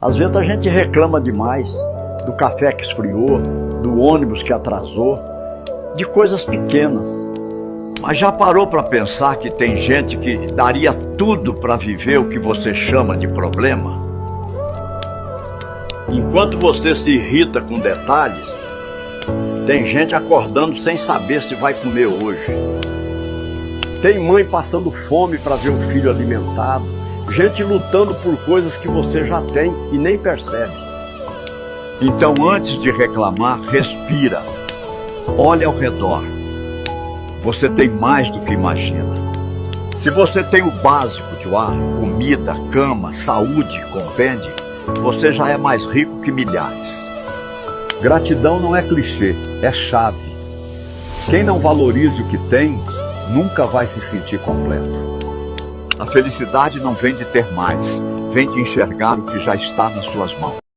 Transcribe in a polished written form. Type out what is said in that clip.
Às vezes a gente reclama demais do café que esfriou, do ônibus que atrasou, de coisas pequenas. Mas já parou para pensar que tem gente que daria tudo para viver o que você chama de problema? Enquanto você se irrita com detalhes, tem gente acordando sem saber se vai comer hoje. Tem mãe passando fome para ver o filho alimentado, gente lutando por coisas que você já tem e nem percebe. Então, antes de reclamar, respira. Olha ao redor. Você tem mais do que imagina. Se você tem o básico de ar, comida, cama, saúde, compende, você já é mais rico que milhares. Gratidão não é clichê, é chave. Quem não valoriza o que tem, nunca vai se sentir completo. A felicidade não vem de ter mais, vem de enxergar o que já está nas suas mãos.